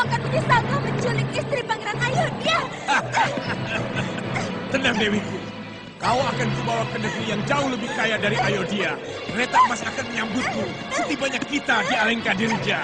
akan menyesal kau menculik istri Pangeran Ayodhya. Tenang Dewiku, kau akan kubawa ke negeri yang jauh lebih kaya dari Ayodhya. Kereta emas akan menyambutku setibanya kita di Alengkadirja.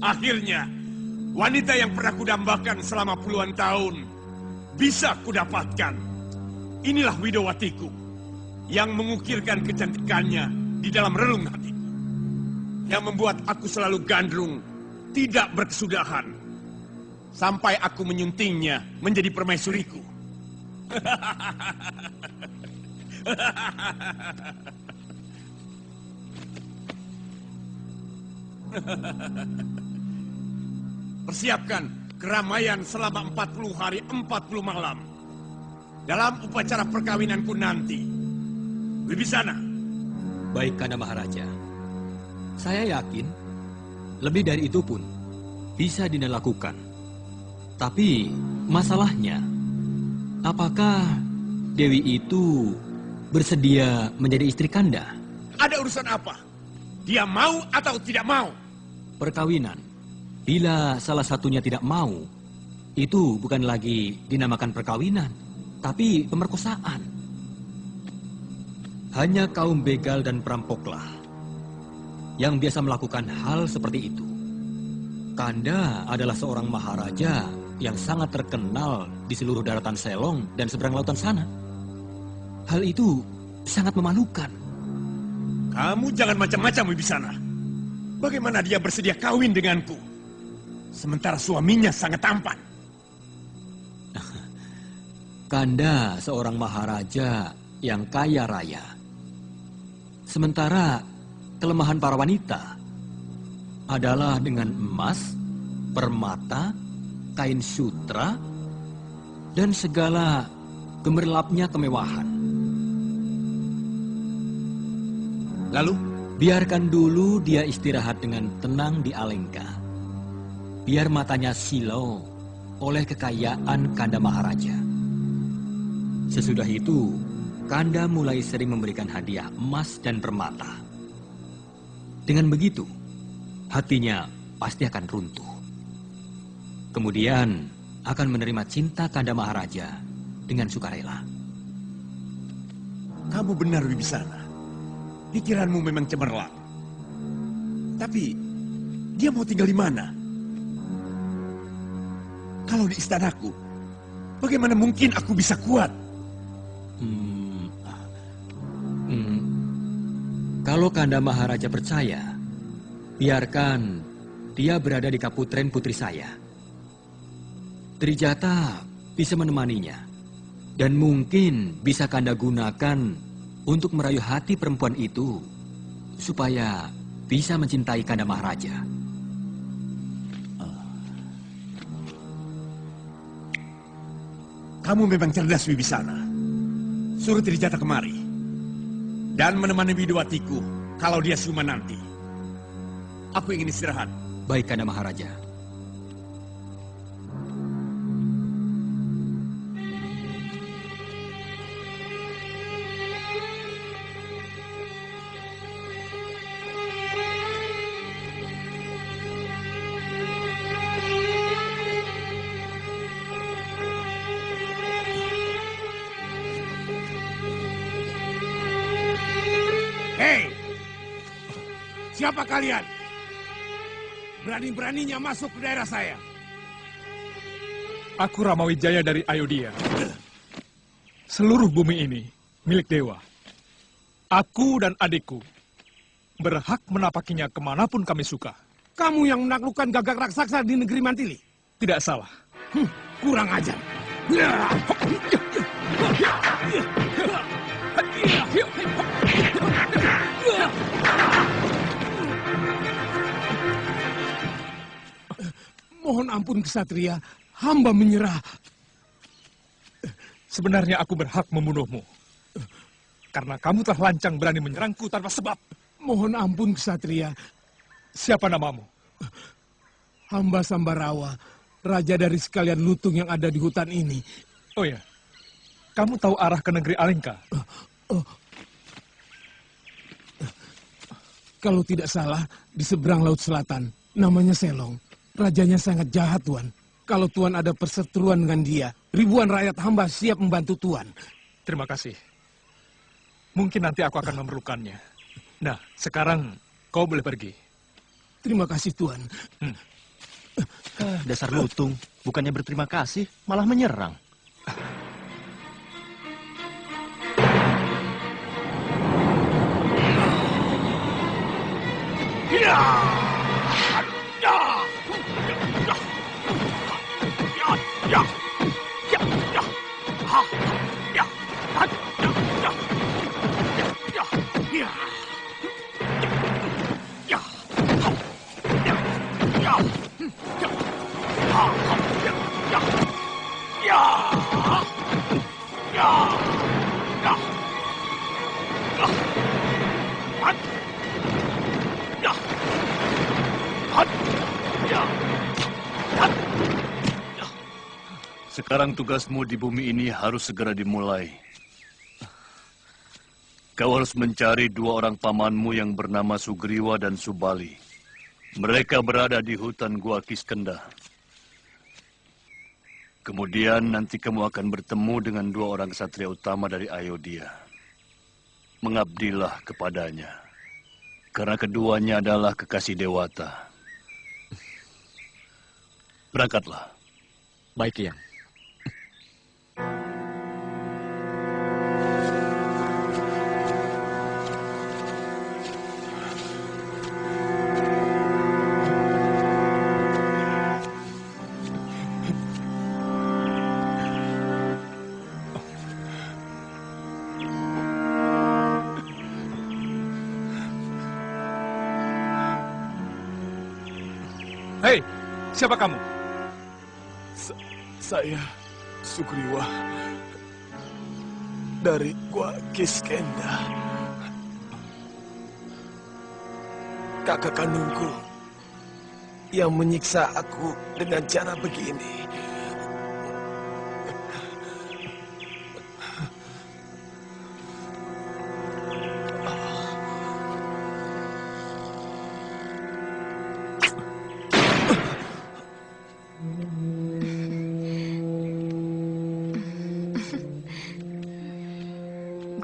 Akhirnya, wanita yang pernah kudambakan selama puluhan tahun bisa kudapatkan. Inilah Widowatiku yang mengukirkan kecantikannya di dalam relung hati, yang membuat aku selalu gandrung, tidak berkesudahan, sampai aku menyuntingnya menjadi permaisuriku. Persiapkan keramaian selama 40 hari 40 malam dalam upacara perkawinanku nanti. Wibisana. Baik, Kanda Maharaja. Saya yakin lebih dari itu pun bisa Dinda lakukan. Tapi masalahnya, apakah Dewi itu bersedia menjadi istri Kanda? Ada urusan apa? Dia mau atau tidak mau? Perkawinan. Bila salah satunya tidak mau, itu bukan lagi dinamakan perkawinan, tapi pemerkosaan. Hanya kaum begal dan perampoklah yang biasa melakukan hal seperti itu. Kanda adalah seorang maharaja yang sangat terkenal di seluruh daratan Selong dan seberang lautan sana. Hal itu sangat memalukan. Kamu jangan macam-macam, Wibisana. Bagaimana dia bersedia kawin denganku? Sementara suaminya sangat tampan. Kanda seorang maharaja yang kaya raya. Sementara kelemahan para wanita adalah dengan emas, permata, kain sutra, dan segala gemerlapnya kemewahan. Lalu? Biarkan dulu dia istirahat dengan tenang di Alengka. Biar matanya silau oleh kekayaan Kanda Maharaja. Sesudah itu, Kanda mulai sering memberikan hadiah emas dan permata. Dengan begitu, hatinya pasti akan runtuh. Kemudian akan menerima cinta Kanda Maharaja dengan sukarela. Kamu benar, Wibisana. Pikiranmu memang cemerlang. Tapi, dia mau tinggal di mana? Kalau di istanaku, bagaimana mungkin aku bisa kuat? Kalau Kanda Maharaja percaya, biarkan dia berada di Kaputren putri saya. Trijata bisa menemaninya, dan mungkin bisa Kanda gunakan untuk merayu hati perempuan itu, supaya bisa mencintai Kanda Maharaja. Kamu memang cerdas, Wibisana. Suruh Trijata kemari. Dan menemani Widowatiku kalau dia siuman nanti. Aku ingin istirahat. Baik, Kanda Maharaja. Hei! Siapa kalian? Berani-beraninya masuk ke daerah saya. Aku Ramawijaya dari Ayodhya. Seluruh bumi ini milik dewa. Aku dan adikku berhak menapakinya kemanapun kami suka. Kamu yang menaklukkan gagak raksasa di negeri Mantili? Tidak salah. Kurang ajar. Mohon ampun, Ksatria. Hamba menyerah. Sebenarnya aku berhak membunuhmu. Karena kamu telah lancang berani menyerangku tanpa sebab. Mohon ampun, Ksatria. Siapa namamu? Hamba Sambarawa, raja dari sekalian lutung yang ada di hutan ini. Oh ya, kamu tahu arah ke negeri Alengka? Kalau tidak salah, di seberang laut selatan. Namanya Selong. Rajanya sangat jahat, Tuan. Kalau Tuan ada perseteruan dengan dia, ribuan rakyat hamba siap membantu Tuan. Terima kasih. Mungkin nanti aku akan memerlukannya. Nah, sekarang kau boleh pergi. Terima kasih, Tuan. Dasar lutung, bukannya berterima kasih, malah menyerang. Sekarang tugasmu di bumi ini harus segera dimulai. Kau harus mencari dua orang pamanmu yang bernama Sugriwa dan Subali. Mereka berada di hutan Gua Kiskenda. Kemudian nanti kamu akan bertemu dengan dua orang ksatria utama dari Ayodhya. Mengabdilah kepadanya. Karena keduanya adalah kekasih Dewata. Berangkatlah. Baik, Yang. Siapa kamu? Saya Sugriwa dari Gua Kiskenda. Kakak kandungku yang menyiksa aku dengan cara begini.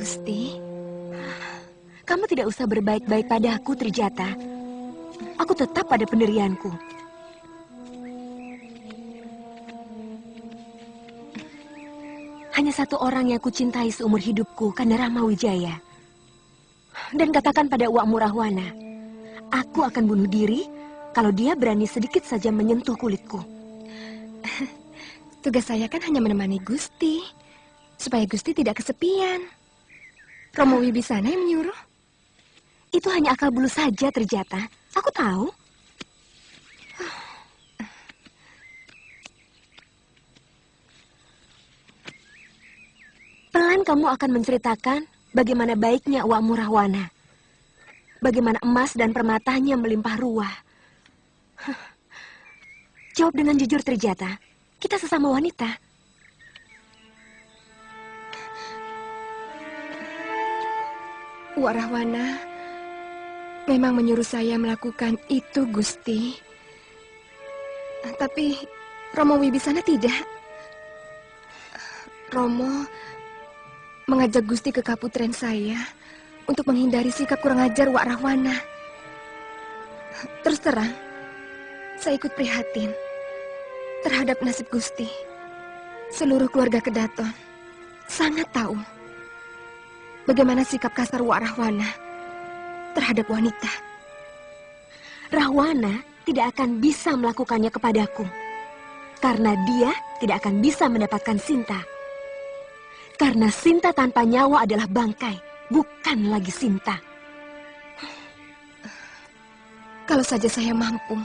Gusti, kamu tidak usah berbaik-baik padaku, Trijata. Aku tetap pada pendirianku. Hanya satu orang yang kucintai seumur hidupku, karena Rama Wijaya. Dan katakan pada Uak Murahwana, aku akan bunuh diri kalau dia berani sedikit saja menyentuh kulitku. Tugas saya kan hanya menemani Gusti, supaya Gusti tidak kesepian. Romo Wibisana yang menyuruh. Itu hanya akal bulu saja, Trijata. Aku tahu. Pelan kamu akan menceritakan bagaimana baiknya Uak Murahwana. Bagaimana emas dan permatanya melimpah ruah. Jawab dengan jujur, Trijata. Kita sesama wanita. Uak Rahwana memang menyuruh saya melakukan itu, Gusti. Tapi Romo Wibisana tidak. Romo mengajak Gusti ke kaputren saya untuk menghindari sikap kurang ajar Uak Rahwana. Terus terang, saya ikut prihatin terhadap nasib Gusti. Seluruh keluarga Kedaton sangat tahu bagaimana sikap kasar Uak Rahwana terhadap wanita. Rahwana tidak akan bisa melakukannya kepadaku. Karena dia tidak akan bisa mendapatkan Sinta. Karena Sinta tanpa nyawa adalah bangkai, bukan lagi Sinta. Kalau saja saya mampu,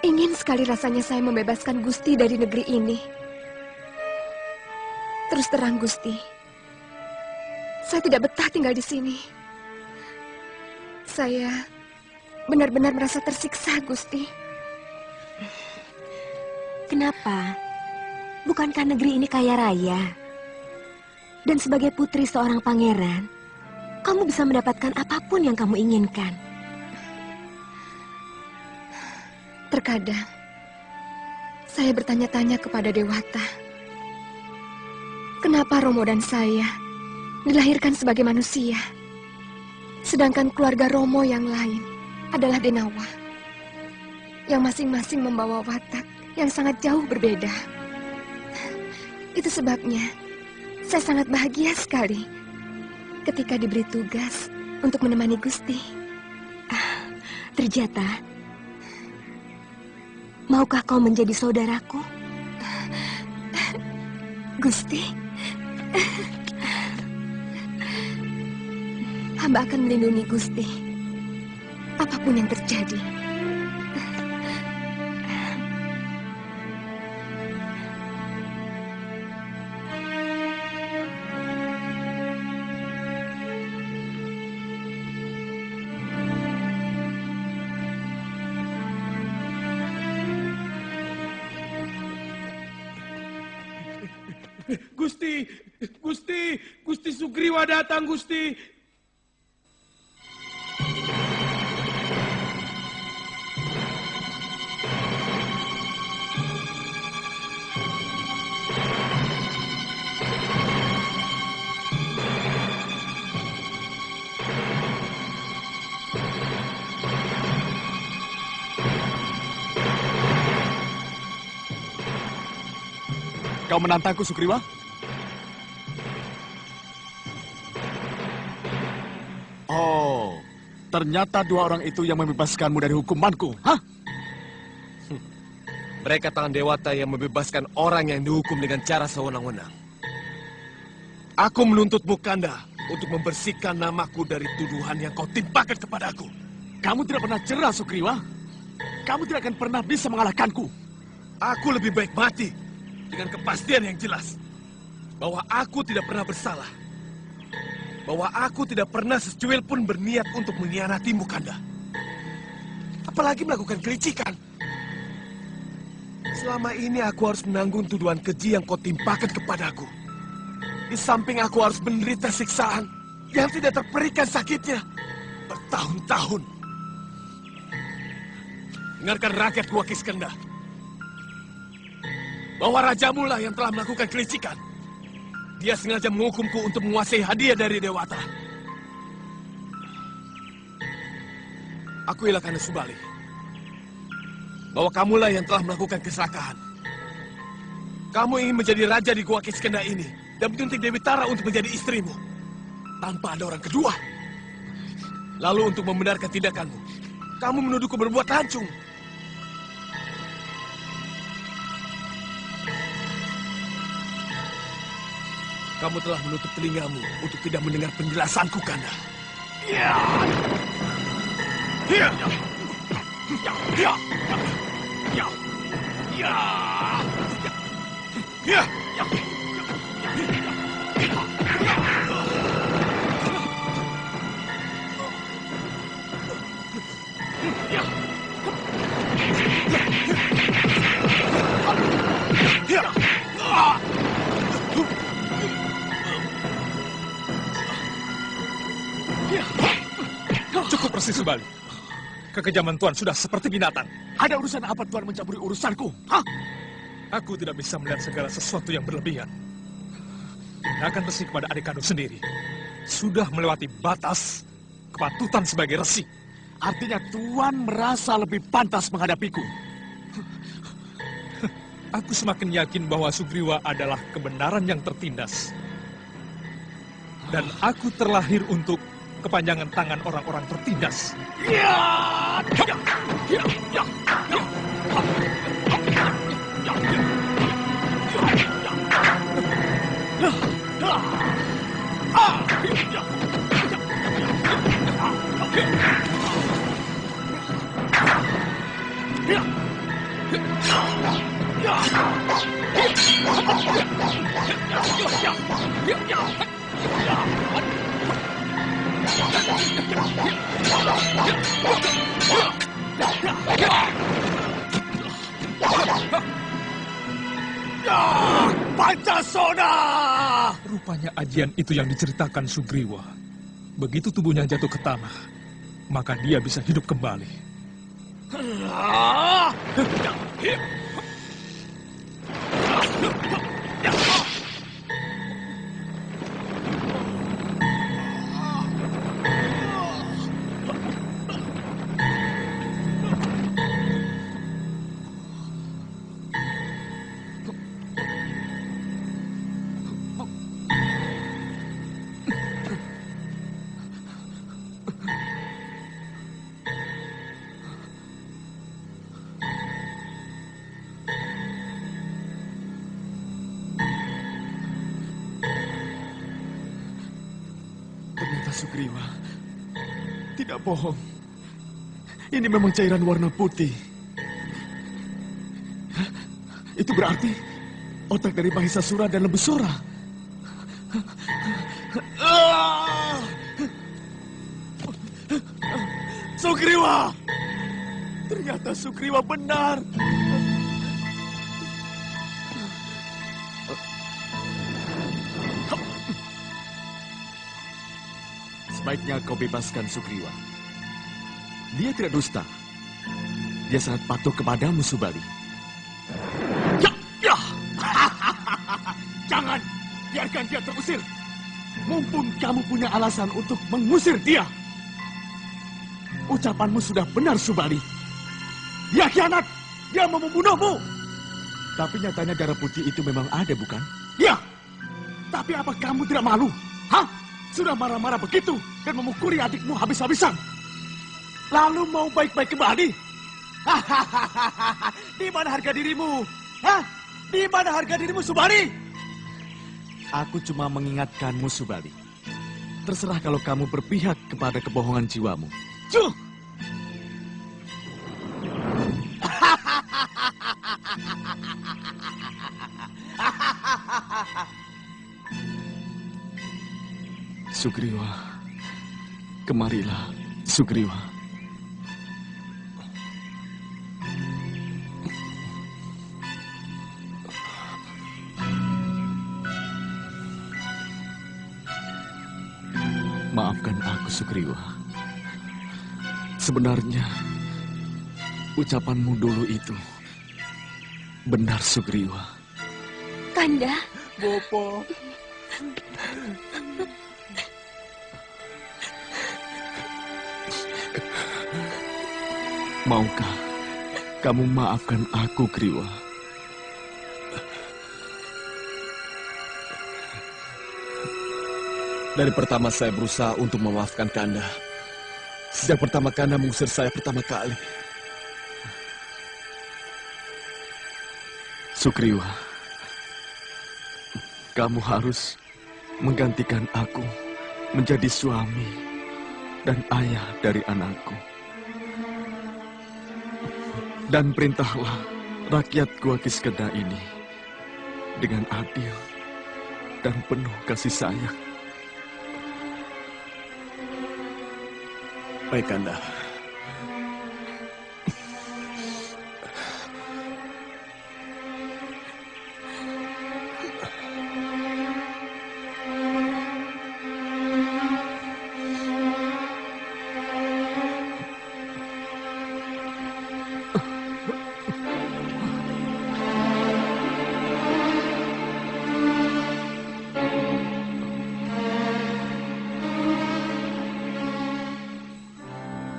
ingin sekali rasanya saya membebaskan Gusti dari negeri ini. Terus terang, Gusti, saya tidak betah tinggal di sini. Saya benar-benar merasa tersiksa, Gusti. Kenapa? Bukankah negeri ini kaya raya? Dan sebagai putri seorang pangeran, kamu bisa mendapatkan apapun yang kamu inginkan. Terkadang, saya bertanya-tanya kepada Dewata. Kenapa Romo dan saya dilahirkan sebagai manusia, sedangkan keluarga Romo yang lain adalah Denawa, yang masing-masing membawa watak yang sangat jauh berbeda. Itu sebabnya saya sangat bahagia sekali ketika diberi tugas untuk menemani Gusti. Trijata, maukah kau menjadi saudaraku? Gusti, hamba akan melindungi Gusti, apapun yang terjadi. Gusti Sugriwa datang, Gusti. Kau menantangku, Sugriwa? Oh, ternyata dua orang itu yang membebaskanmu dari hukumanku, hah? Mereka tangan dewata yang membebaskan orang yang dihukum dengan cara sewenang-wenang. Aku menuntutmu, Kanda, untuk membersihkan namaku dari tuduhan yang kau timpakan kepadaku. Kamu tidak pernah cerah, Sugriwa. kamu tidak akan pernah bisa mengalahkanku. Aku lebih baik mati dengan kepastian yang jelas bahwa aku tidak pernah bersalah. Bahwa aku tidak pernah secuil pun berniat untuk mengkhianatimu, Kanda. Apalagi melakukan kelicikan. Selama ini aku harus menanggung tuduhan keji yang kau timpakan kepadaku. Di samping aku harus menderita siksaan yang tidak terperikan sakitnya bertahun-tahun. Dengarkan rakyat Gua Kiskenda. Bahwa rajamu lah yang telah melakukan kelicikan. Dia sengaja menghukumku untuk menguasai hadiah dari Dewata. Aku Kanda Subali. Bahwa kamulah yang telah melakukan keserakahan. Kamu ingin menjadi raja di Gua Kiskenda ini dan menyuntik Dewi Tara untuk menjadi istrimu tanpa ada orang kedua. Lalu untuk membenarkan tindakanmu, kamu menuduhku berbuat lancung. Kamu telah menutup telingamu untuk tidak mendengar penjelasanku, Kanda. Ya. Ya. Ya. Ya. Ya. Ya. Ya. Ya. Cukup Resi Subali. Kekejaman Tuan sudah seperti binatang. Ada urusan apa Tuan mencampuri urusanku? Hah? Aku tidak bisa melihat segala sesuatu yang berlebihan. Tindakan Resi kepada adik kandung sendiri sudah melewati batas kepatutan sebagai Resi. Artinya Tuan merasa lebih pantas menghadapiku. Aku semakin yakin bahwa Sugriwa adalah kebenaran yang tertindas. Dan aku terlahir untuk kepanjangan tangan orang-orang tertindas. Pancasona! Rupanya ajian itu yang diceritakan Sugriwa. Begitu tubuhnya jatuh ke tanah, maka dia bisa hidup kembali. Sugriwa, tidak bohong. Ini memang cairan warna putih. Hah? Itu berarti otak dari Mahisasura dan Lembusura. Sugriwa! Ternyata Sugriwa benar. Sebaiknya kau bebaskan Sugriwa. Dia tidak dusta. Dia sangat patuh kepadamu, Subali. Ya, ya. Jangan biarkan dia terusir. Mumpung kamu punya alasan untuk mengusir dia. Ucapanmu sudah benar, Subali. Dia khianat. Dia mau membunuhmu. Tapi nyatanya darah putih itu memang ada, bukan? Ya. Tapi apa kamu tidak malu? Hah? Sudah marah-marah begitu dan memukuli adikmu habis-habisan. Lalu mau baik-baik kembali? Di mana harga dirimu? Hah? Di mana harga dirimu, Subali? Aku cuma mengingatkanmu, Subali. Terserah kalau kamu berpihak kepada kebohongan jiwamu. Cuh! Sugriwa, kemarilah, Sugriwa. Maafkan aku, Sugriwa. Sebenarnya, ucapanmu dulu itu benar, Sugriwa. Kanda. Bopo. Maukah kamu maafkan aku, Griwa? Dari pertama saya berusaha untuk memaafkan Kanda. Sejak pertama Kanda mengusir saya pertama kali. Sugriwa, kamu harus menggantikan aku menjadi suami dan ayah dari anakku. Dan perintahlah rakyat Gua Kiskenda ini dengan adil dan penuh kasih sayang. Baik, Kanda.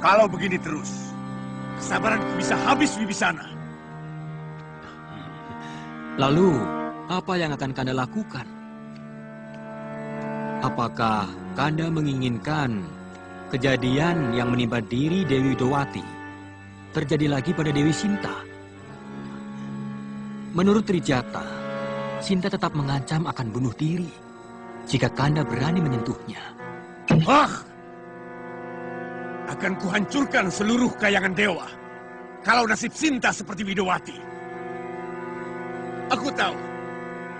Kalau begini terus, kesabaranku bisa habis, Wibisana. Lalu, apa yang akan Kanda lakukan? Apakah Kanda menginginkan kejadian yang menimpa diri Dewi Widowati terjadi lagi pada Dewi Sinta? Menurut Trijata, Sinta tetap mengancam akan bunuh diri jika Kanda berani menyentuhnya. Akan kuhancurkan seluruh kayangan dewa kalau nasib Sinta seperti Widowati. Aku tahu,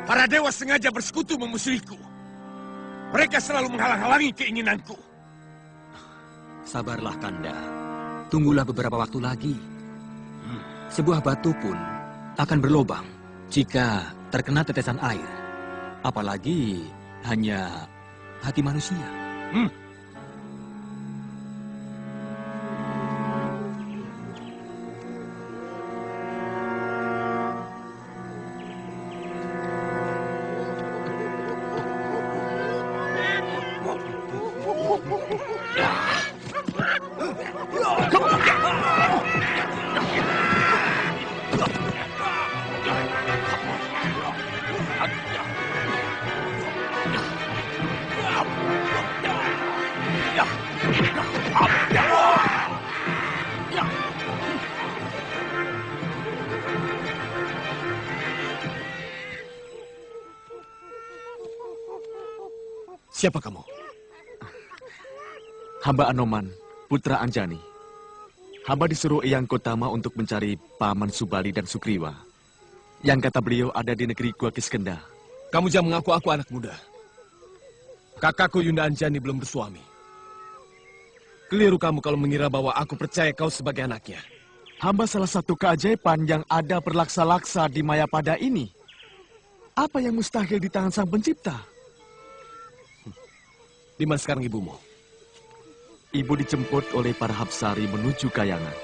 para dewa sengaja bersekutu memusuhiku. Mereka selalu menghalang-halangi keinginanku. Sabarlah, Kanda. Tunggulah beberapa waktu lagi. Sebuah batu pun akan berlobang jika terkena tetesan air. Apalagi hanya hati manusia. Siapa kamu? Hamba Anoman, putra Anjani. Hamba disuruh Eyang Kotama untuk mencari Paman Subali dan Sugriwa. Yang kata beliau ada di negeri Gua Kiskenda. Kamu jangan mengaku aku anak muda. Kakakku Yunda Anjani belum bersuami. Keliru kamu kalau mengira bahwa aku percaya kau sebagai anaknya. Hamba salah satu keajaiban yang ada berlaksa-laksa di Mayapada ini. Apa yang mustahil di tangan Sang Pencipta? Di mana sekarang ibumu? Ibu dijemput oleh para Hapsari menuju kayangan.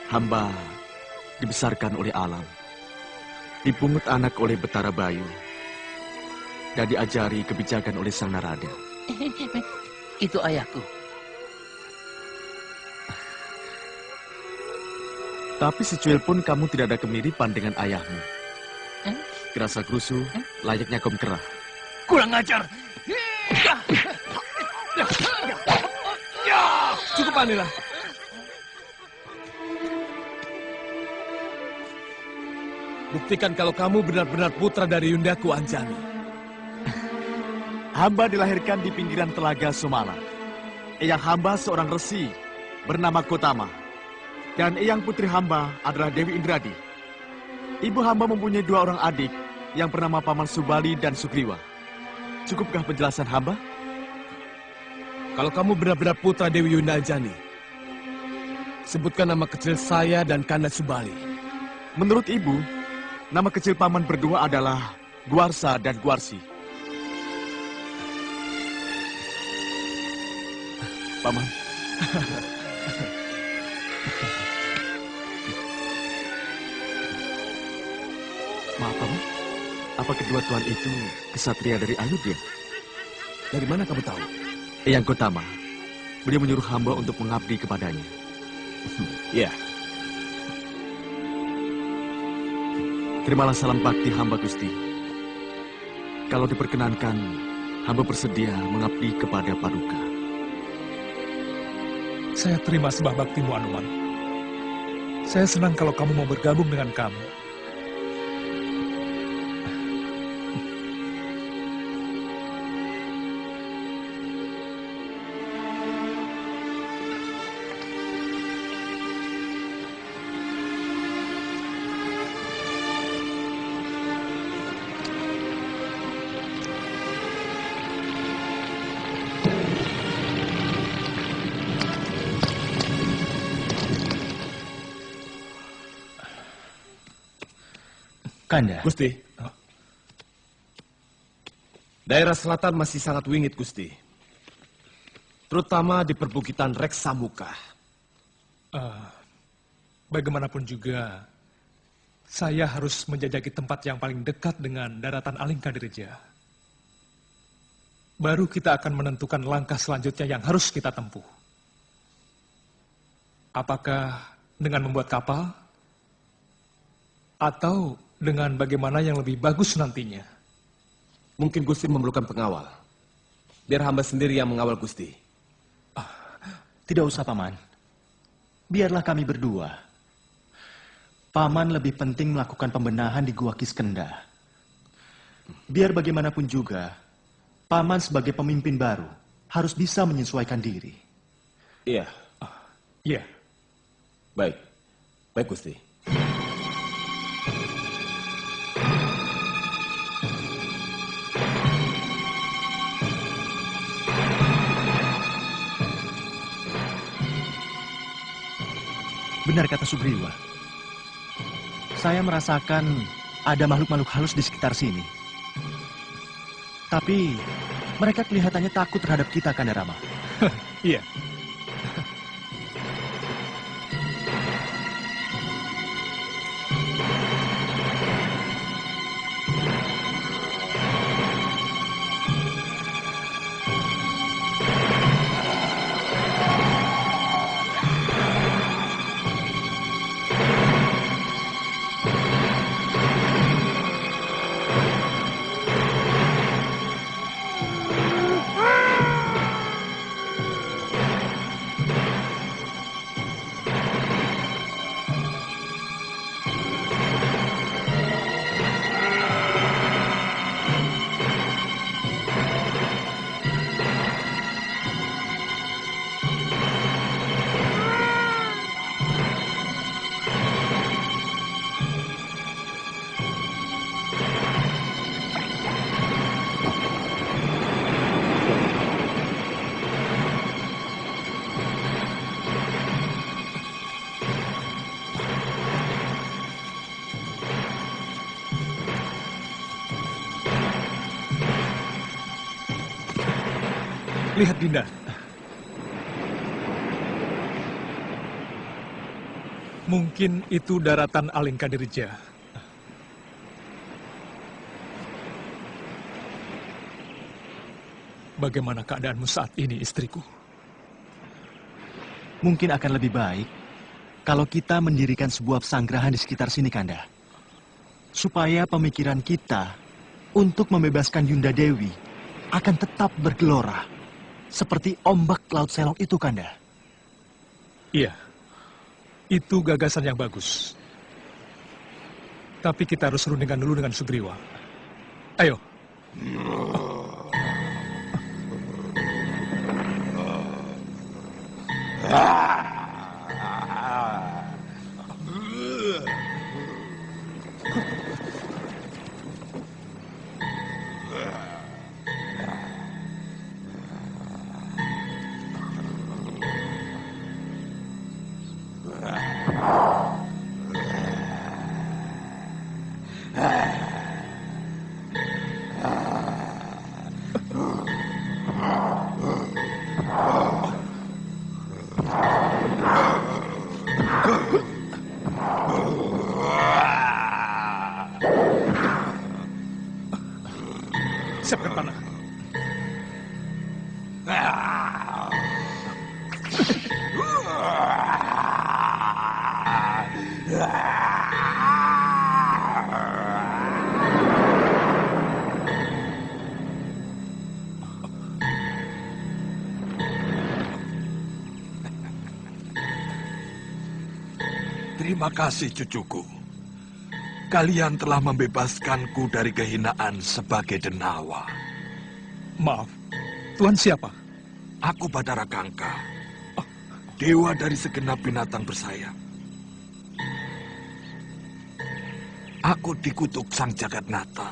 Hamba dibesarkan oleh alam. Dipungut anak oleh Betara Bayu. Dan diajari kebijakan oleh Sang Narada. Itu ayahku. Tapi secuil pun kamu tidak ada kemiripan dengan ayahmu. Gerasa gerusu, layaknya kaum kerah. Kurang ajar. Cukup, Anila. Buktikan kalau kamu benar-benar putra dari Yundaku Anjani. Hamba dilahirkan di pinggiran telaga Sumala. Eyang hamba seorang resi bernama Kotama. Dan eyang putri hamba adalah Dewi Indradi. Ibu hamba mempunyai 2 orang adik yang bernama Paman Subali dan Sugriwa. Cukupkah penjelasan hamba? Kalau kamu benar-benar putra Dewi Yundaljani, sebutkan nama kecil saya dan Kanda Subali. Menurut ibu, nama kecil paman berdua adalah Guarsa dan Guarsi. Paman. Maaf, Paman. Apa kedua tuan itu kesatria dari Ayodhya? Dari mana kamu tahu? Yang Gotama. Beliau menyuruh hamba untuk mengabdi kepadanya. Ya. Terimalah salam bakti hamba, Gusti. Kalau diperkenankan, hamba bersedia mengabdi kepada Paduka. Saya terima sembah baktimu, Anoman. Saya senang kalau kamu mau bergabung dengan kami. Kanda. Gusti. Daerah selatan masih sangat wingit, Gusti. Terutama di perbukitan Reksamuka. Bagaimanapun juga, saya harus menjajaki tempat yang paling dekat dengan daratan Alengkadirja. Baru kita akan menentukan langkah selanjutnya yang harus kita tempuh. Apakah dengan membuat kapal? Atau dengan bagaimana yang lebih bagus nantinya? Mungkin Gusti memerlukan pengawal. Biar hamba sendiri yang mengawal Gusti. Tidak usah, Paman. Biarlah kami berdua. Paman lebih penting melakukan pembenahan di Gua Kiskenda. Biar bagaimanapun juga, Paman sebagai pemimpin baru harus bisa menyesuaikan diri. Iya. Iya. Baik. Baik, Gusti. Benar kata Sugriwa. Saya merasakan ada makhluk-makhluk halus di sekitar sini. Tapi mereka kelihatannya takut terhadap kita, Kanda Rama. Iya. Lihat, Dinda. Mungkin itu daratan Alengkadirja. Bagaimana keadaanmu saat ini, istriku? Mungkin akan lebih baik kalau kita mendirikan sebuah pesanggrahan di sekitar sini, Kanda. Supaya pemikiran kita untuk membebaskan Yunda Dewi akan tetap bergelora. Seperti ombak Laut Selong itu, Kanda. Iya, itu gagasan yang bagus. Tapi kita harus rundingkan dulu dengan Sugriwa. Ayo. Siapkan panah. Terima kasih, cucuku. Kalian telah membebaskanku dari kehinaan sebagai denawa. Maaf, Tuan siapa? Aku Bathara Kangka, dewa dari segenap binatang bersayap. Aku dikutuk Sang Jagatnata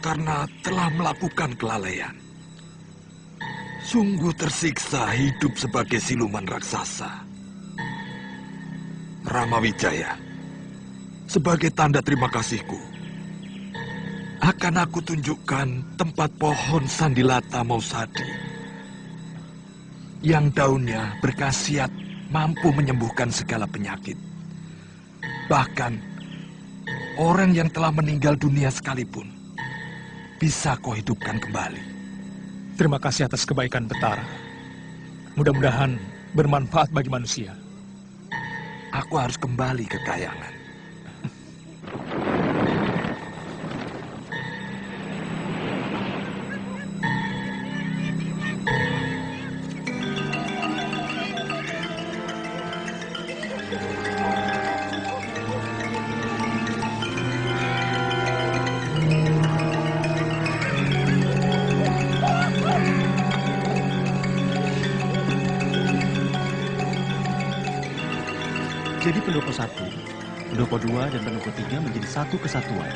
karena telah melakukan kelalaian. Sungguh tersiksa hidup sebagai siluman raksasa. Ramawijaya, sebagai tanda terima kasihku, akan aku tunjukkan tempat pohon Sandilata Mausadi yang daunnya berkhasiat mampu menyembuhkan segala penyakit. Bahkan orang yang telah meninggal dunia sekalipun bisa kau hidupkan kembali. Terima kasih atas kebaikan Bathara. Mudah-mudahan bermanfaat bagi manusia. Aku harus kembali ke kayangan. Jadi pendopo 1, pendopo 2, dan pendopo 3 menjadi satu kesatuan.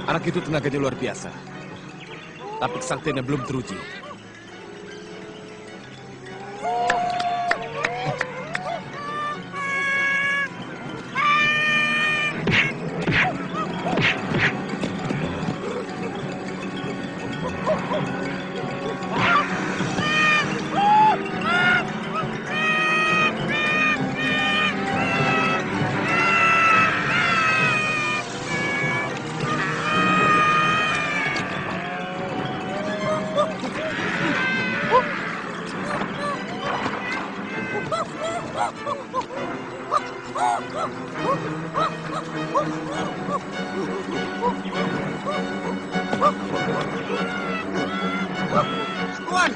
Anak itu tenaganya luar biasa. Tapi kesaktiannya belum teruji. Tuan!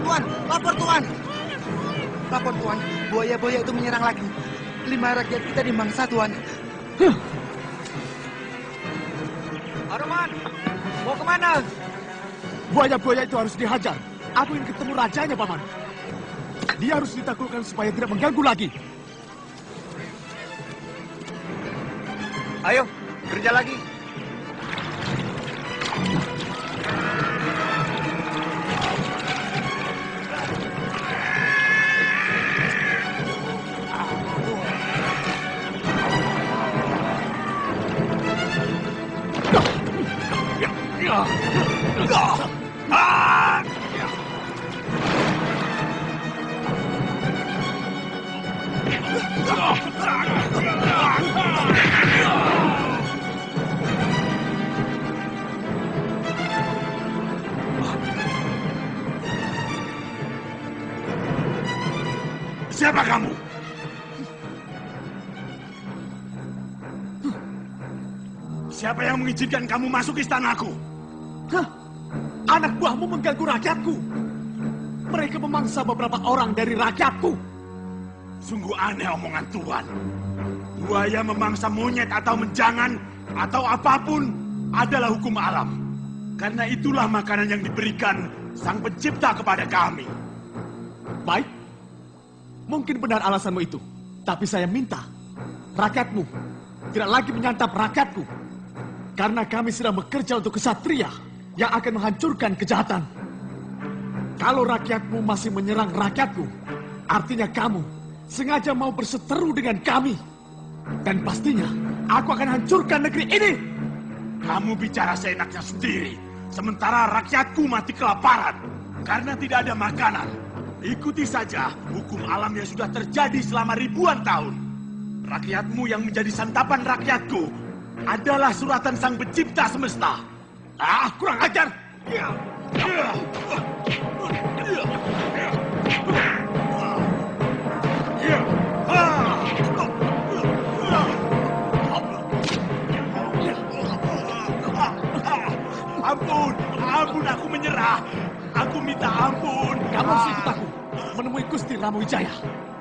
Tuan! Lapor, Tuan! Lapor, Tuan. Buaya-buaya itu menyerang lagi. 5 rakyat kita dimangsa, Tuan. Aruman! Mau kemana? Buaya-buaya itu harus dihajar. Aku ingin ketemu rajanya, Paman. Dia harus ditaklukkan supaya tidak mengganggu lagi. Ayo, kerja lagi. Siapa kamu? Siapa yang mengizinkan kamu masuk istanaku? Hah? Anak buahmu mengganggu rakyatku. Mereka memangsa beberapa orang dari rakyatku. Sungguh aneh omongan Tuan. Buaya memangsa monyet atau menjangan atau apapun adalah hukum alam. Karena itulah makanan yang diberikan Sang Pencipta kepada kami. Baik. Mungkin benar alasanmu itu. Tapi saya minta rakyatmu tidak lagi menyantap rakyatku. Karena kami sedang bekerja untuk kesatria yang akan menghancurkan kejahatan. Kalau rakyatmu masih menyerang rakyatku, artinya kamu sengaja mau berseteru dengan kami. Dan pastinya aku akan hancurkan negeri ini. Kamu bicara seenaknya sendiri, sementara rakyatku mati kelaparan karena tidak ada makanan. Ikuti saja hukum alam yang sudah terjadi selama ribuan tahun. Rakyatmu yang menjadi santapan rakyatku adalah suratan sang pencipta semesta. Kurang ajar! Ampun, aku menyerah. Aku minta ampun. Kamu harus ikut aku menemui Gusti Ramuwijaya.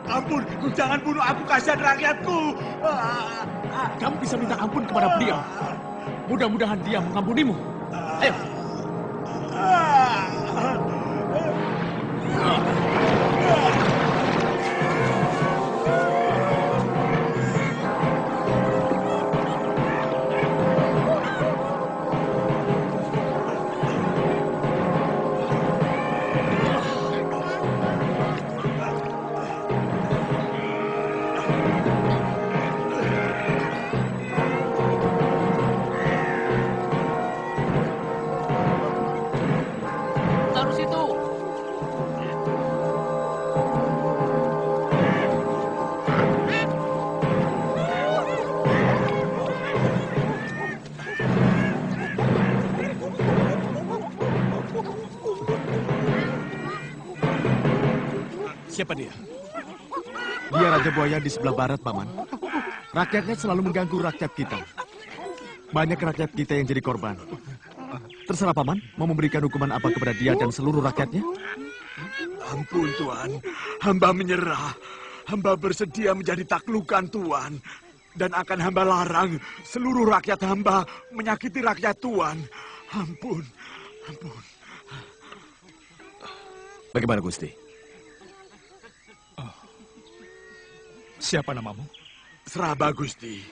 Ampun, jangan bunuh aku, kasihan rakyatku. Kamu bisa minta ampun kepada beliau. Mudah-mudahan dia mengampunimu. Ayo. Siapa dia? Dia Raja Buaya di sebelah barat, Paman. Rakyatnya selalu mengganggu rakyat kita. Banyak rakyat kita yang jadi korban. Terserah, Paman, mau memberikan hukuman apa kepada dia dan seluruh rakyatnya? Ampun, Tuan. Hamba menyerah. Hamba bersedia menjadi taklukan Tuan. Dan akan hamba larang seluruh rakyat hamba menyakiti rakyat Tuan. Ampun, ampun. Bagaimana, Gusti? Siapa namamu? Seraba, Gusti.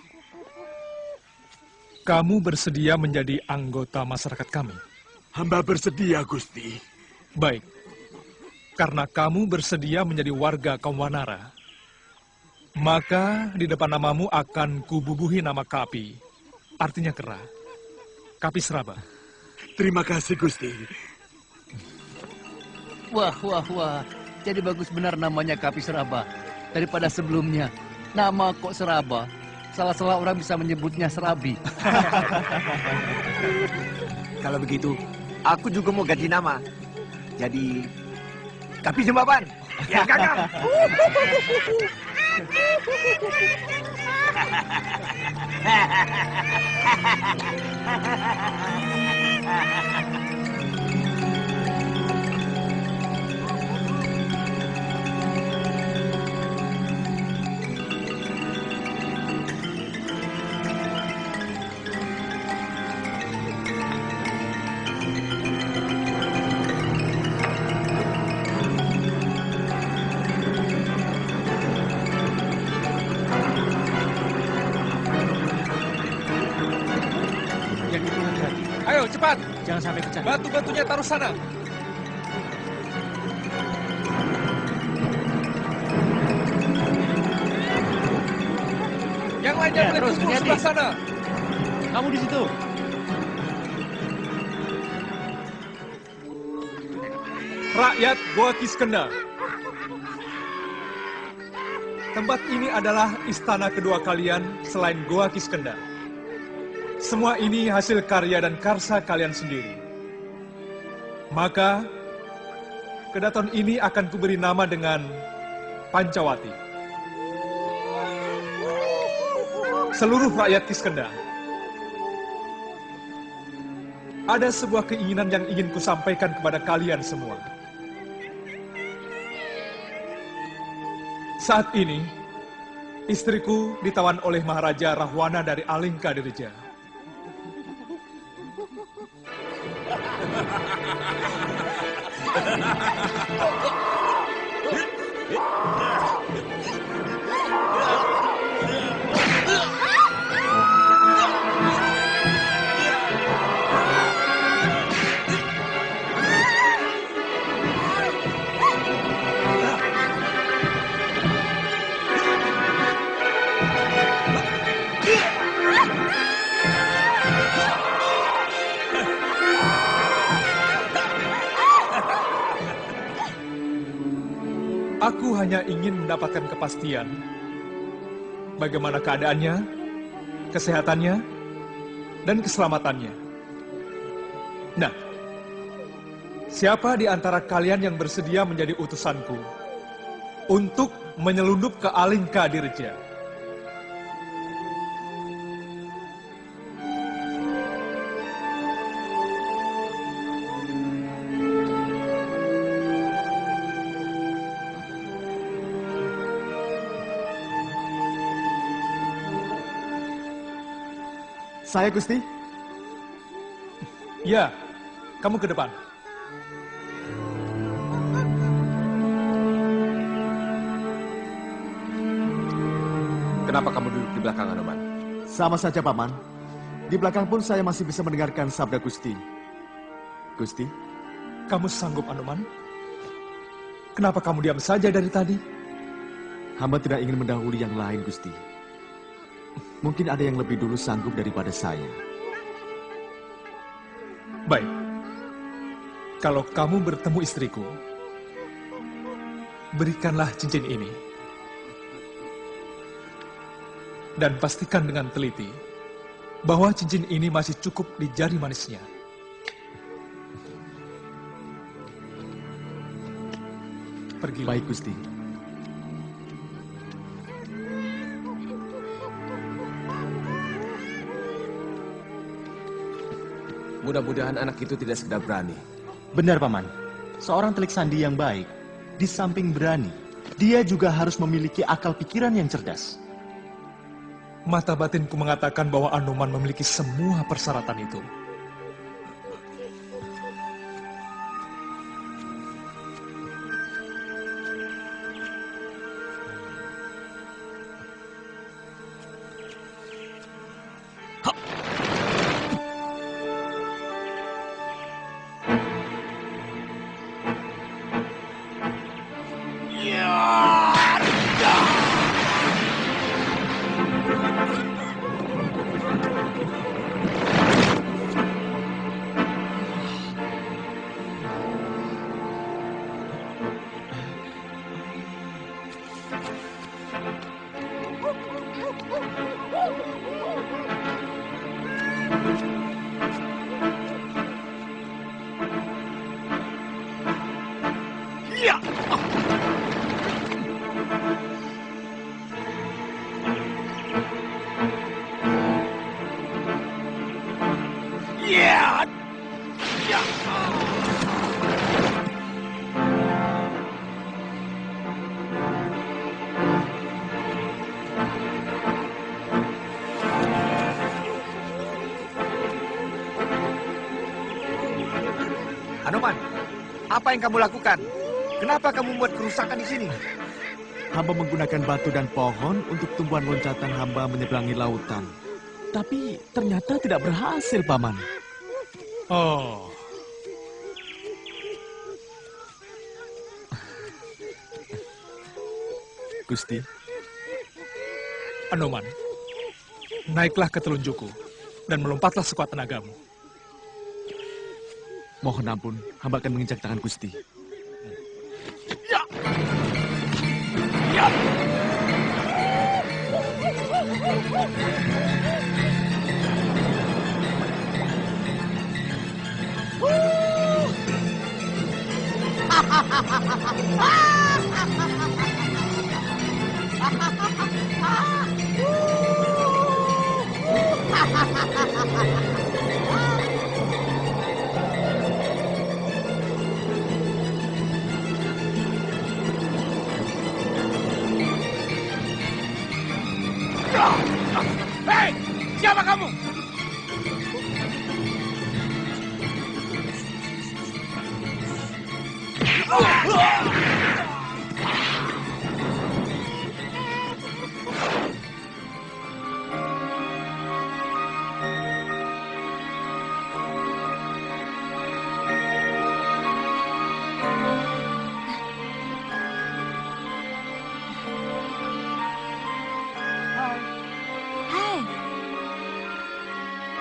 Kamu bersedia menjadi anggota masyarakat kami? Hamba bersedia, Gusti. Baik. Karena kamu bersedia menjadi warga kaum Wanara, maka di depan namamu akan kububuhi nama Kapi. Artinya kera. Kapi Seraba. Terima kasih, Gusti. Wah. Jadi bagus benar namanya Kapi Seraba. Daripada sebelumnya, nama kok Seraba. Salah-salah orang bisa menyebutnya Serabi. Kalau begitu, aku juga mau ganti nama. Jadi, Kapi Jembaban. Ya, Kakak. Ayo, cepat. Jangan sampai pecah. Batu-batunya taruh sana. Yang lainnya boleh tunggu sebelah sana. Kamu di situ. Rakyat Goa Kiskenda. Tempat ini adalah istana kedua kalian selain Goa Kiskenda. Semua ini hasil karya dan karsa kalian sendiri. Maka, kedaton ini akan kuberi nama dengan Pancawati. Seluruh rakyat Kiskenda, ada sebuah keinginan yang ingin kusampaikan kepada kalian semua. Saat ini, istriku ditawan oleh Maharaja Rahwana dari Alengka Dirija. Aku hanya ingin mendapatkan kepastian bagaimana keadaannya, kesehatannya, dan keselamatannya. Nah, siapa di antara kalian yang bersedia menjadi utusanku untuk menyelundup ke Alingka Dirja? Saya, Gusti. Ya, kamu ke depan. Kenapa kamu duduk di belakang, Anoman? Sama saja, Paman. Di belakang pun saya masih bisa mendengarkan sabda Gusti. Gusti? Kamu sanggup, Anoman? Kenapa kamu diam saja dari tadi? Hamba tidak ingin mendahului yang lain, Gusti. Mungkin ada yang lebih dulu sanggup daripada saya. Baik. Kalau kamu bertemu istriku, berikanlah cincin ini. Dan pastikan dengan teliti bahwa cincin ini masih cukup di jari manisnya. Pergilah. Baik, Gusti. Mudah-mudahan anak itu tidak sekedar berani. Benar, Paman. Seorang telik sandi yang baik, di samping berani, dia juga harus memiliki akal pikiran yang cerdas. Mata batinku mengatakan bahwa Anoman memiliki semua persyaratan itu. Anoman, apa yang kamu lakukan? Kenapa kamu membuat kerusakan di sini? Hamba menggunakan batu dan pohon untuk tumbuhan loncatan hamba menyeberangi lautan. Tapi ternyata tidak berhasil, Paman. Oh. Gusti. Anoman, naiklah ke telunjukku dan melompatlah sekuat tenagamu. Mohon ampun, hamba akan menginjak tangan Gusti. Ya. Ya. Hei, siapa kamu?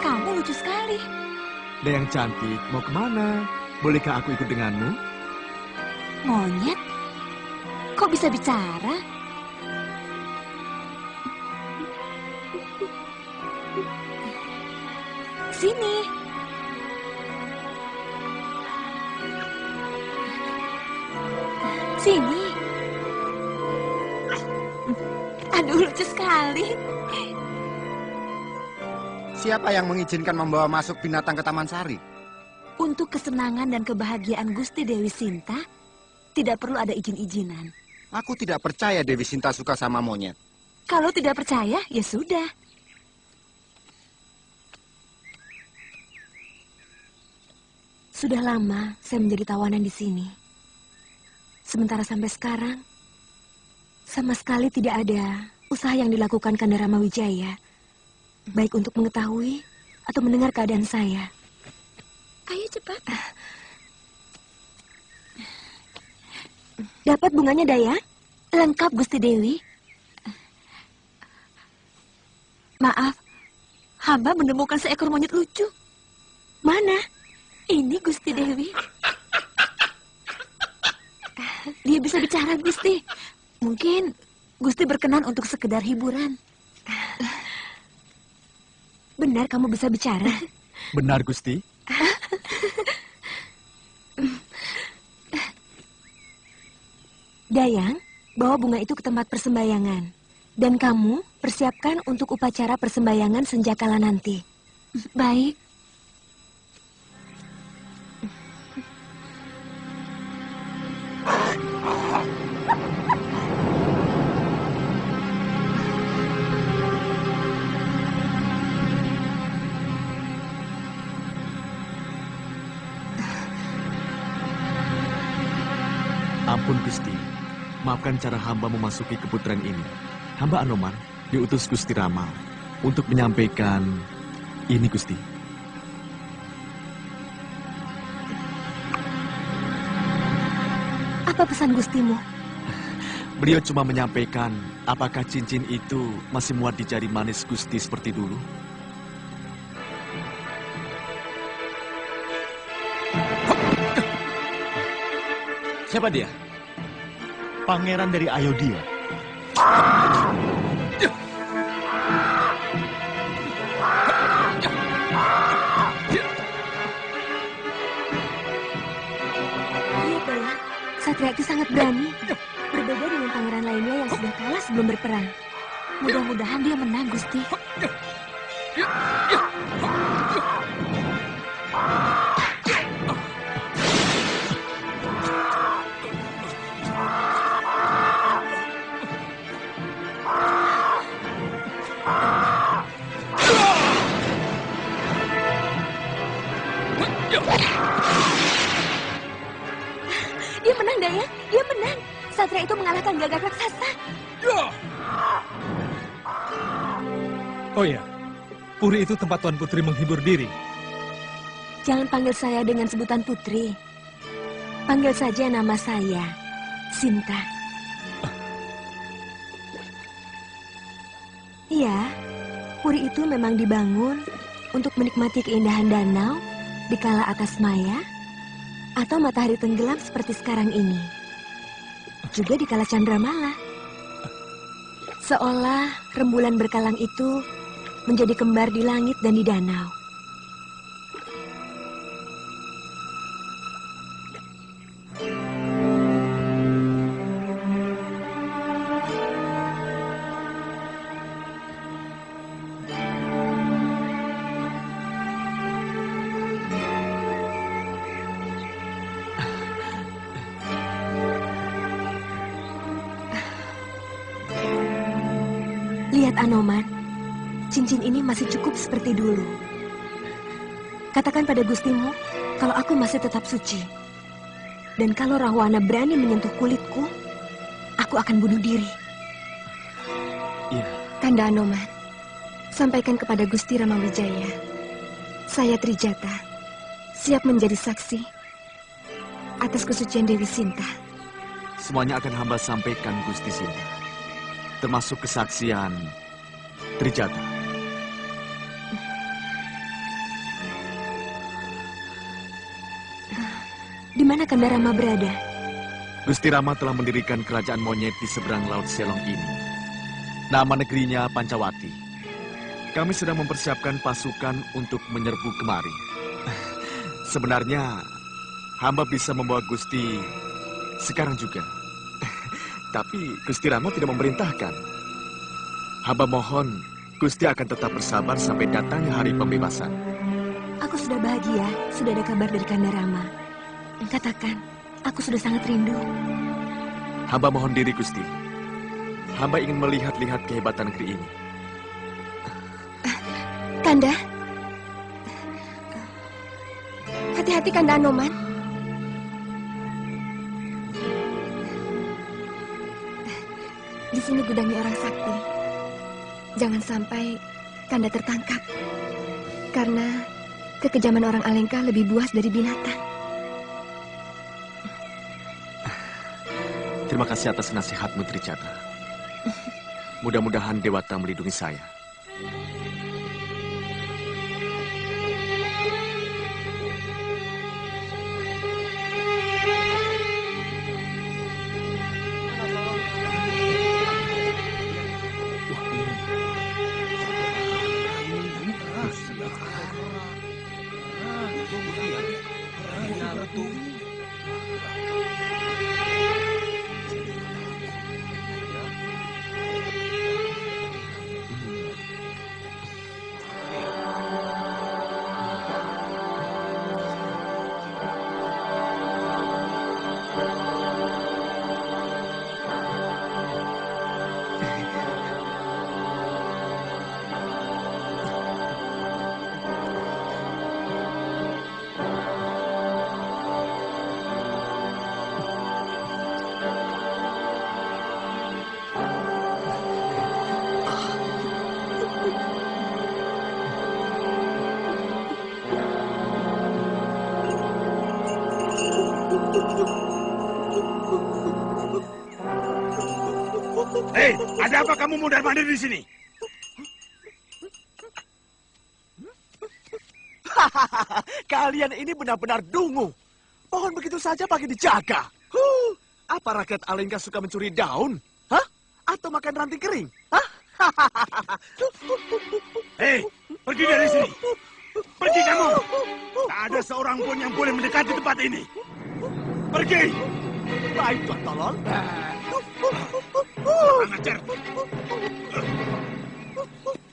Kamu lucu sekali. Dayang cantik, mau kemana? Bolehkah aku ikut denganmu? Monyet? Kok bisa bicara? Sini. Sini. Aduh, lucu sekali. Siapa yang mengizinkan membawa masuk binatang ke Taman Sari? Untuk kesenangan dan kebahagiaan Gusti Dewi Sinta, tidak perlu ada izin-izinan. Aku tidak percaya Dewi Sinta suka sama monyet. Kalau tidak percaya, ya sudah. Sudah lama saya menjadi tawanan di sini. Sementara sampai sekarang, sama sekali tidak ada usaha yang dilakukan Kanda Ramawijaya, baik untuk mengetahui atau mendengar keadaan saya. Ayo cepat. Dapat bunganya, Dayang? Lengkap, Gusti Dewi. Maaf, hamba menemukan seekor monyet lucu. Mana? Ini Gusti Dewi. Dia bisa bicara, Gusti. Mungkin Gusti berkenan untuk sekedar hiburan. Benar kamu bisa bicara? Benar, Gusti. Dayang, bawa bunga itu ke tempat persembahyangan. Dan kamu persiapkan untuk upacara persembahyangan senjakala nanti. Baik. Ampun, Gusti. Maafkan cara hamba memasuki keputaran ini. Hamba Anoman diutus Gusti Rama untuk menyampaikan ini, Gusti. Apa pesan Gustimu? Beliau cuma menyampaikan apakah cincin itu masih muat di jari manis Gusti seperti dulu. Siapa dia? Pangeran dari Ayodhya. Lihat, Dayang. Satria itu sangat berani. Berbeda dengan pangeran lainnya yang sudah kalah sebelum berperang. Mudah-mudahan dia menang, Gusti. Dia menang, Dayang. Dia menang. Satria itu mengalahkan gagak raksasa. Oh ya, puri itu tempat Tuan Putri menghibur diri. Jangan panggil saya dengan sebutan putri. Panggil saja nama saya, Sinta. Iya, puri itu memang dibangun untuk menikmati keindahan danau di kala atas maya atau matahari tenggelam seperti sekarang ini. Juga di kala candramala. Seolah rembulan berkalang itu menjadi kembar di langit dan di danau. Lihat, Anoman, cincin ini masih cukup seperti dulu. Katakan pada Gustimu kalau aku masih tetap suci. Dan kalau Rahwana berani menyentuh kulitku, aku akan bunuh diri. Iya. Kanda Anoman, sampaikan kepada Gusti Ramawijaya. Saya Trijata, siap menjadi saksi atas kesucian Dewi Sinta. Semuanya akan hamba sampaikan, Gusti Sinta. Termasuk kesaksian Trijata. Di mana Kanda Rama berada? Gusti Rama telah mendirikan kerajaan monyet di seberang Laut Selong ini. Nama negerinya Pancawati. Kami sedang mempersiapkan pasukan untuk menyerbu kemari. Sebenarnya, hamba bisa membawa Gusti sekarang juga. Tapi Gusti Rama tidak memerintahkan. Hamba mohon Gusti akan tetap bersabar sampai datangnya hari pembebasan. Aku sudah bahagia, sudah ada kabar dari Kanda Rama. Katakan, aku sudah sangat rindu. Hamba mohon diri, Gusti. Hamba ingin melihat-lihat kehebatan negeri ini. Kanda. Hati-hati, Kanda Anoman. Di sini gudangnya orang sakti. Jangan sampai Kanda tertangkap. Karena kekejaman orang Alengka lebih buas dari binatang. Terima kasih atas nasihatmu, Tricata. Mudah-mudahan Dewata melindungi saya. Hei, ada apa kamu mundar-mandir di sini? Kalian ini benar-benar dungu. Pohon begitu saja pakai dijaga. Apa rakyat Alengka suka mencuri daun? Hah? Atau makan ranting kering? Hah? Hei, pergi dari sini. Pergi kamu. Tak ada seorang pun yang boleh mendekati tempat ini. Pergi. Baik, Tuan Tolol. Ajar.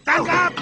Tangkap.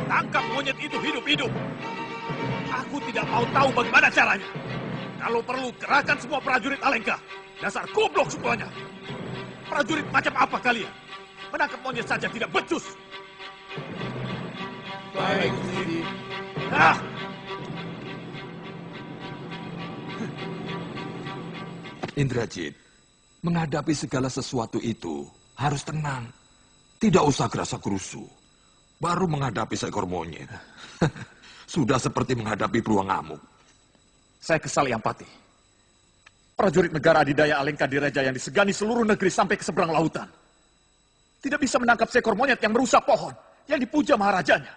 Tangkap monyet itu hidup-hidup. Aku tidak mau tahu bagaimana caranya. Kalau perlu, kerahkan semua prajurit Alengka. Dasar goblok semuanya. Prajurit macam apa kalian? Menangkap monyet saja tidak becus. Baik, Gusti. Ah! Indrajit, menghadapi segala sesuatu itu harus tenang. Tidak usah gerasa gerusu. Baru menghadapi seekor monyet. Sudah seperti menghadapi beruang ngamuk. Saya kesal, Yang Patih. Prajurit negara adidaya Alengka Diraja yang disegani seluruh negeri sampai ke seberang lautan. Tidak bisa menangkap seekor monyet yang merusak pohon, yang dipuja maharajanya.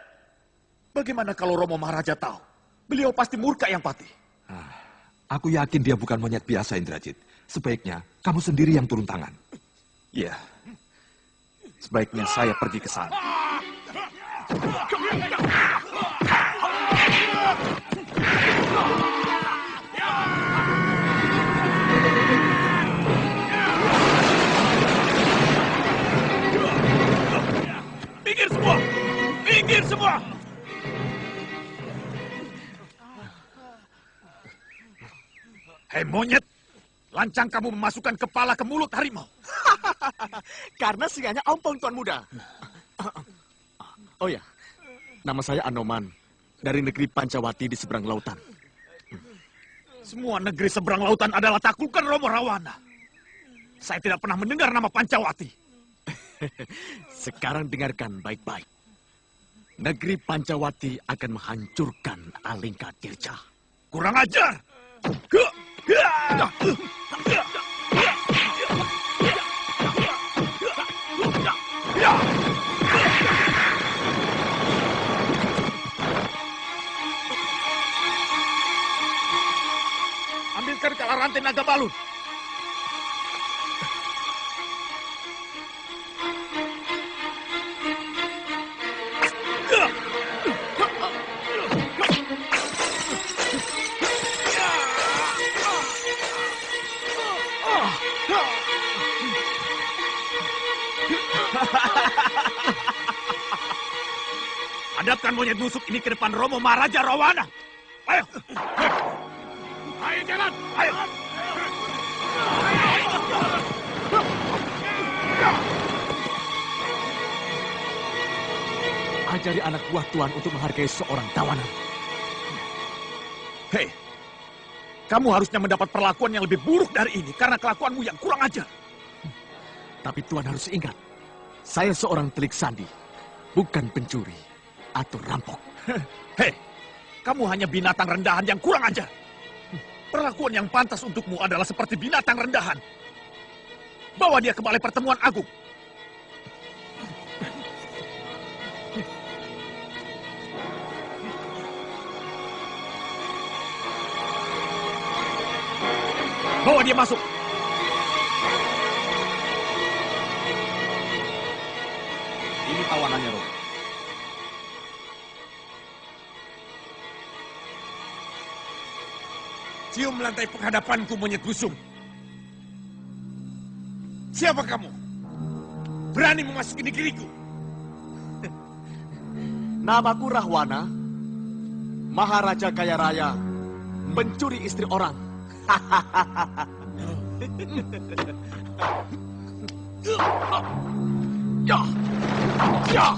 Bagaimana kalau Romo Maharaja tahu? Beliau pasti murka, Yang Patih. Aku yakin dia bukan monyet biasa, Indrajit. Sebaiknya kamu sendiri yang turun tangan. Iya. Sebaiknya saya pergi ke sana. Hei monyet, lancang kamu memasukkan kepala ke mulut harimau. Karena singanya ompong, Tuan Muda. Oh ya, nama saya Anoman, dari negeri Pancawati di seberang lautan. Semua negeri seberang lautan adalah taklukan Romo Rawana. Saya tidak pernah mendengar nama Pancawati. Sekarang dengarkan baik-baik. Negeri Pancawati akan menghancurkan Alengka Tirca. Kurang ajar! Ambilkan kala rantai naga balun. Hadapkan monyet busuk ini ke depan Romo Maharaja Rawana. Ayo. Ayo jalan. Ayo. Ajari anak buah Tuan untuk menghargai seorang tawanan. Hei, kamu harusnya mendapat perlakuan yang lebih buruk dari ini karena kelakuanmu yang kurang ajar. Tapi Tuan harus ingat, saya seorang telik sandi, bukan pencuri atau rampok. Hei, kamu hanya binatang rendahan yang kurang ajar. Perlakuan yang pantas untukmu adalah seperti binatang rendahan. Bawa dia ke balai pertemuan agung. Bawa dia masuk. Ini tawanannya, Romo. Cium lantai penghadapanku, monyet busung. Siapa kamu? Berani memasuki negeriku? Namaku Rahwana, Maharaja Kaya Raya, mencuri istri orang. Ya. Ya.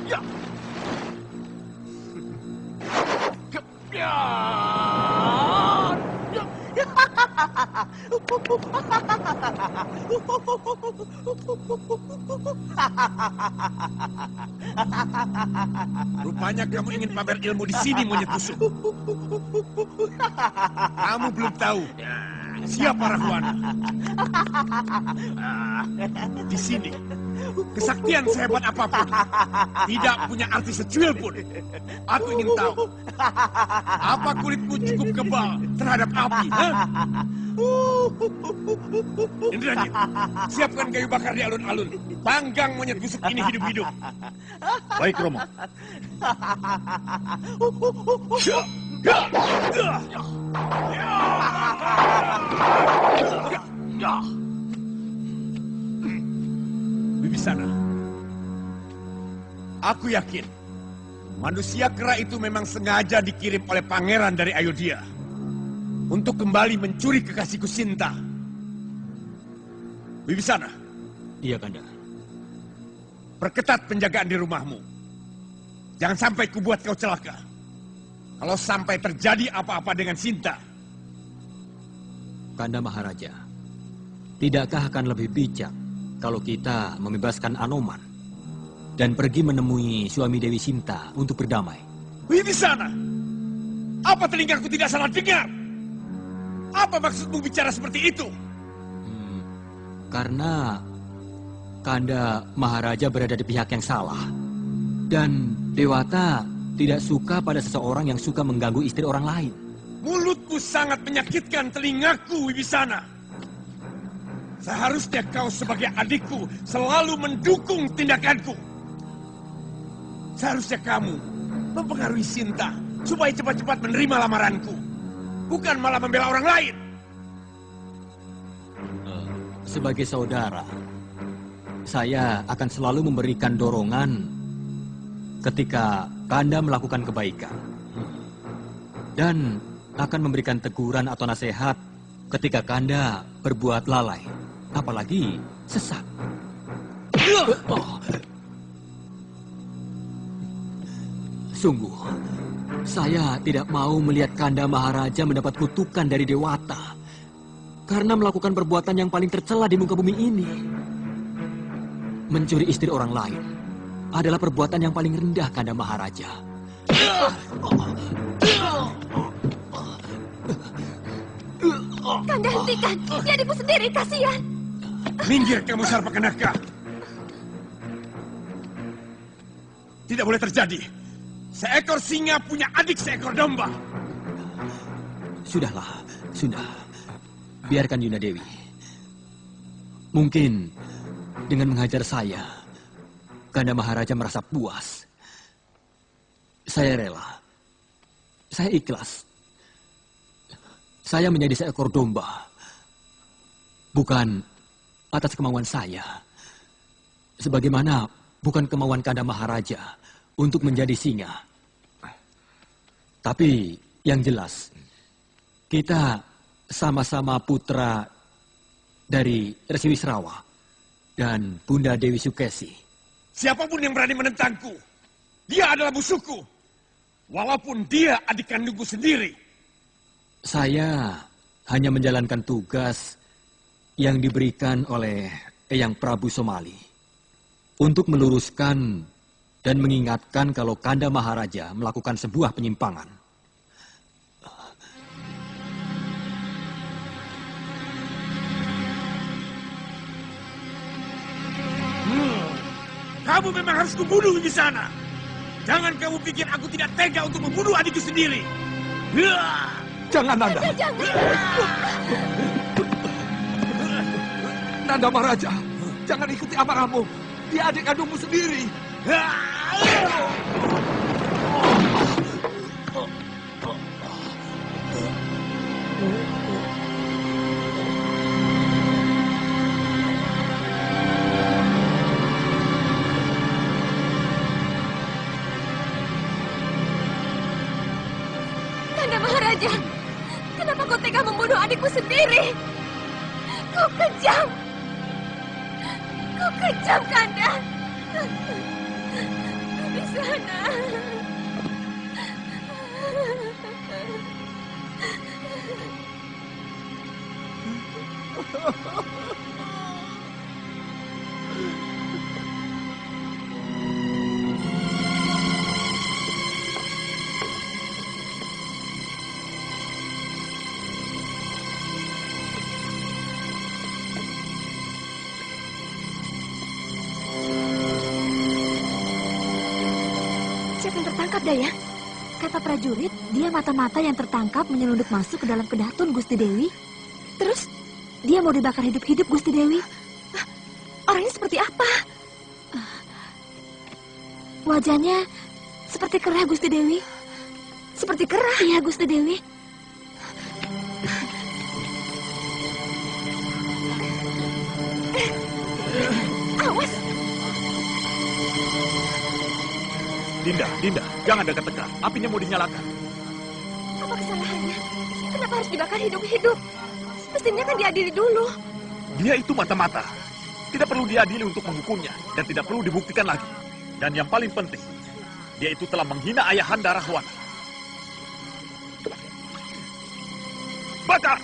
Ya. Ya. Rupanya kamu ingin pamer ilmu di sini, monyet busuk. Kamu belum tahu siapa Rahwana. Di sini, kesaktian sehebat apapun tidak punya arti secuil pun. Aku ingin tahu, apa kulitmu cukup kebal terhadap api? Indrajit, siapkan kayu bakar di alun-alun. Panggang monyet busuk ini hidup-hidup. Baik, Romo. Wibisana, aku yakin manusia kera itu memang sengaja dikirim oleh pangeran dari Ayodhya untuk kembali mencuri kekasihku Sinta. Wibisana. Iya, Kanda. Perketat penjagaan di rumahmu. Jangan sampai kubuat kau celaka. Kalau sampai terjadi apa-apa dengan Sinta. Kanda Maharaja, tidakkah akan lebih bijak kalau kita membebaskan Anoman dan pergi menemui suami Dewi Sinta untuk berdamai? Wibisana, apa telingaku tidak salah dengar? Apa maksudmu bicara seperti itu? Karena Kanda Maharaja berada di pihak yang salah. Dan Dewata tidak suka pada seseorang yang suka mengganggu istri orang lain. Mulutmu sangat menyakitkan telingaku, Wibisana. Seharusnya kau sebagai adikku selalu mendukung tindakanku. Seharusnya kamu mempengaruhi Sinta supaya cepat-cepat menerima lamaranku. Bukan malah membela orang lain. Sebagai saudara, saya akan selalu memberikan dorongan ketika Kanda melakukan kebaikan. Dan akan memberikan teguran atau nasihat ketika Kanda berbuat lalai, apalagi sesat. Sungguh, saya tidak mau melihat Kanda Maharaja mendapat kutukan dari Dewata karena melakukan perbuatan yang paling tercela di muka bumi ini. Mencuri istri orang lain adalah perbuatan yang paling rendah, Kanda Maharaja. Kanda, hentikan. Dia adikku sendiri, kasihan. Minggir kamu, Sarpakenaka. Tidak boleh terjadi. Seekor singa punya adik seekor domba. Sudahlah, sudah. Biarkan Yunda Dewi. Mungkin dengan menghajar saya, Kanda Maharaja merasa puas. Saya rela. Saya ikhlas. Saya menjadi seekor domba. Bukan atas kemauan saya. Sebagaimana bukan kemauan Kanda Maharaja untuk menjadi singa. Tapi yang jelas, kita sama-sama putra dari Resi Wisrawa dan Bunda Dewi Sukesi. Siapapun yang berani menentangku, dia adalah musuhku. Walaupun dia adik kandungku sendiri. Saya hanya menjalankan tugas yang diberikan oleh Eyang Prabu Somali untuk meluruskan dan mengingatkan kalau Kanda Maharaja melakukan sebuah penyimpangan. Kamu memang harus kubunuh di sana. Jangan kamu pikir aku tidak tega untuk membunuh adikku sendiri. Jangan, Nanda. Nanda Maharaja, jangan ikuti amarahmu. Dia adik kandungmu sendiri. Kanda Maharaja, kenapa kau tega membunuh adikku sendiri? Kau kejam. Kau kejam, Kanda. Di sana. Siapa yang tertangkap, Dayang? Kata prajurit, dia mata-mata yang tertangkap menyelundup masuk ke dalam kedatun Gusti Dewi. Terus, dia mau dibakar hidup-hidup, Gusti Dewi. Orangnya seperti apa? Wajahnya seperti kera, Gusti Dewi. Seperti kera? Iya, Gusti Dewi. Awas! Dinda, jangan dekat-dekat. Apinya mau dinyalakan. Apa kesalahannya? Kenapa harus dibakar hidup-hidup? Mestinya kan diadili dulu. Dia itu mata-mata. Tidak perlu diadili untuk menghukumnya. Dan tidak perlu dibuktikan lagi. Dan yang paling penting, dia itu telah menghina ayahanda Rahwana. Bakar!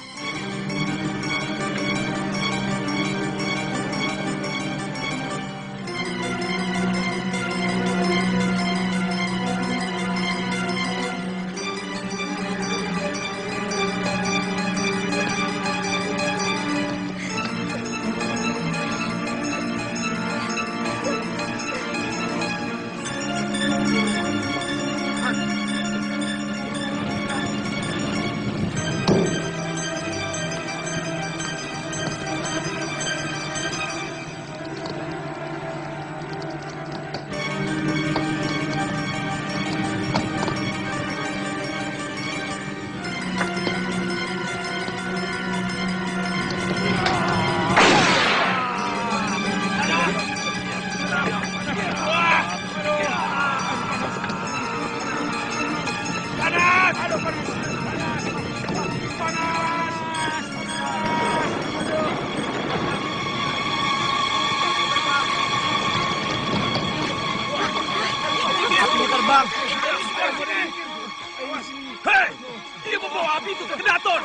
itu, Kedaton!